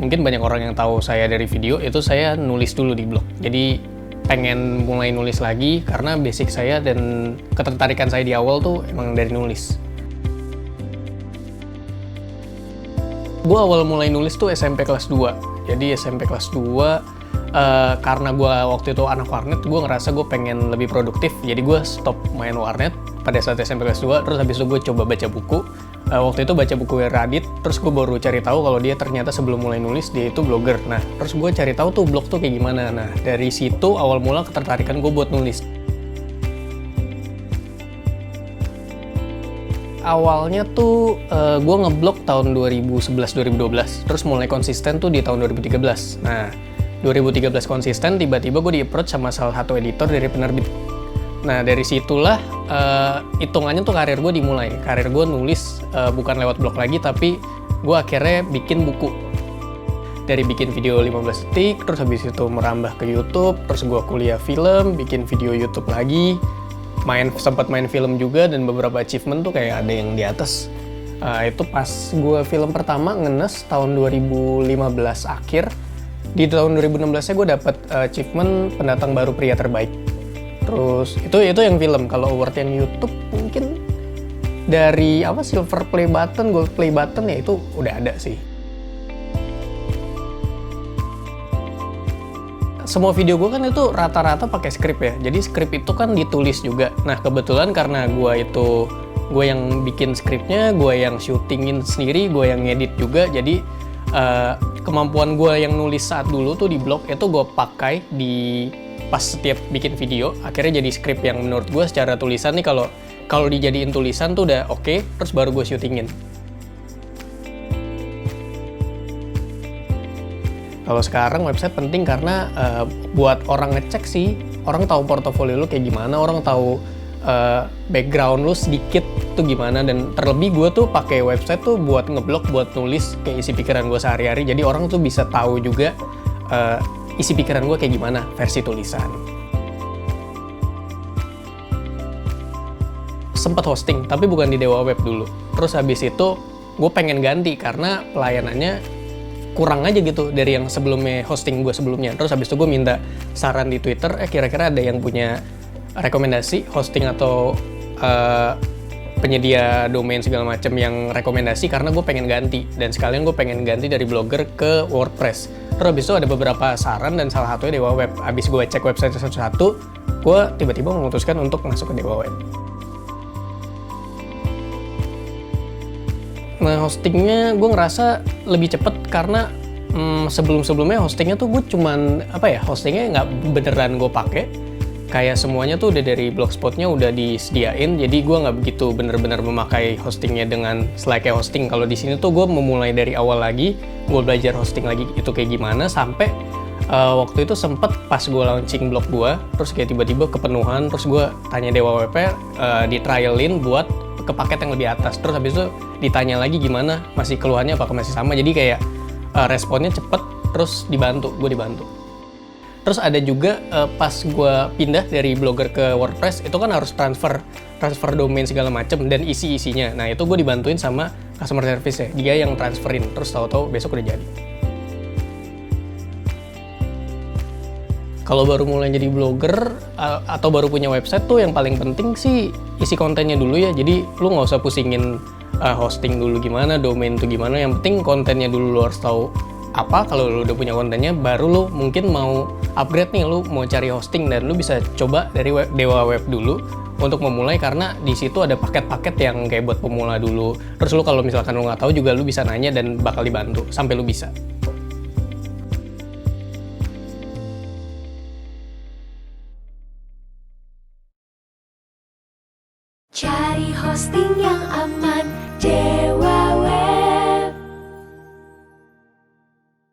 mungkin banyak orang yang tahu saya dari video, itu saya nulis dulu di blog. Jadi pengen mulai nulis lagi karena basic saya dan ketertarikan saya di awal tuh emang dari nulis. Gue awal mulai nulis tuh SMP kelas 2. Jadi SMP kelas 2, karena gue waktu itu anak warnet, gue ngerasa gue pengen lebih produktif. Jadi gue stop main warnet pada saat SMP kelas 2, terus habis itu gue coba baca buku. Waktu itu baca buku Radit, terus gue baru cari tahu kalau dia ternyata sebelum mulai nulis, dia itu blogger. Nah, terus gue cari tahu tuh blog tuh kayak gimana. Nah, dari situ awal mula ketertarikan gue buat nulis. Awalnya tuh gue ngeblog tahun 2011-2012, terus mulai konsisten tuh di tahun 2013. Nah, 2013 konsisten, tiba-tiba gue di-approach sama salah satu editor dari penerbit. Nah, dari situlah hitungannya tuh karir gue dimulai. Karir gue nulis bukan lewat blog lagi, tapi gue akhirnya bikin buku. Dari bikin video 15 detik, terus habis itu merambah ke YouTube, terus gue kuliah film, bikin video YouTube lagi, sempat main film juga, dan beberapa achievement tuh kayak ada yang di atas. Itu pas gue film pertama ngenes tahun 2015 akhir. Di tahun 2016-nya gue dapet achievement pendatang baru pria terbaik. Terus itu yang film. Kalau award yang YouTube mungkin dari silver play button, gold play button, ya itu udah ada sih. Semua video gue kan itu rata-rata pakai skrip ya. Jadi skrip itu kan ditulis juga. Nah, kebetulan karena gue yang bikin skripnya, gue yang syutingin sendiri, gue yang ngedit juga. Jadi kemampuan gue yang nulis saat dulu tuh di blog itu gue pakai di pas setiap bikin video. Akhirnya jadi skrip yang menurut gue secara tulisan nih, kalau dijadiin tulisan tuh udah oke, terus baru gue syutingin. Kalau sekarang website penting karena buat orang ngecek sih, orang tahu portofolio lu kayak gimana, orang tahu background lu sedikit tuh gimana. Dan terlebih gue tuh pakai website tuh buat ngeblog, buat nulis kayak isi pikiran gue sehari-hari. Jadi orang tuh bisa tahu juga isi pikiran gue kayak gimana versi tulisan. Sempet hosting, tapi bukan di Dewa Web dulu. Terus habis itu gue pengen ganti karena pelayanannya kurang aja gitu dari yang sebelumnya, hosting gue sebelumnya. Terus habis itu gue minta saran di Twitter, kira-kira ada yang punya rekomendasi hosting atau penyedia domain segala macam yang rekomendasi, karena gue pengen ganti. Dan sekalian gue pengen ganti dari Blogger ke WordPress. Terus habis itu ada beberapa saran dan salah satunya Dewa Web. Habis gue cek website satu-satu, gue tiba-tiba memutuskan untuk masuk ke Dewa Web. Nah, hostingnya gue ngerasa lebih cepet karena sebelum-sebelumnya hostingnya tuh gue cuman hostingnya nggak beneran gue pakai. Kayak semuanya tuh udah dari Blogspotnya udah disediain, jadi gue nggak begitu bener-bener memakai hostingnya dengan selayaknya hosting. Kalau di sini tuh gue memulai dari awal lagi, gue belajar hosting lagi itu kayak gimana, sampai waktu itu sempet pas gue launching blog gue, terus kayak tiba-tiba kepenuhan, terus gue tanya Dewa WP, di-trialin buat ke paket yang lebih atas. Terus habis itu ditanya lagi gimana, masih keluhannya apakah masih sama. Jadi kayak responnya cepet, terus gue dibantu. Terus ada juga pas gue pindah dari Blogger ke WordPress, itu kan harus transfer domain segala macem dan isi-isinya. Nah, itu gue dibantuin sama customer service ya, dia yang transferin. Terus tahu-tahu besok udah jadi. Kalau baru mulai jadi blogger atau baru punya website tuh yang paling penting sih isi kontennya dulu ya. Jadi lu nggak usah pusingin hosting dulu gimana, domain tuh gimana. Yang penting kontennya dulu, lu harus tahu apa. Kalau lu udah punya kontennya, baru lu mungkin mau upgrade nih, lu mau cari hosting, dan lu bisa coba dari Dewa Web dulu untuk memulai, karena di situ ada paket-paket yang kayak buat pemula dulu. Terus lu kalau misalkan lu nggak tahu juga lu bisa nanya dan bakal dibantu sampai lu bisa. Cari hosting yang aman, Dewa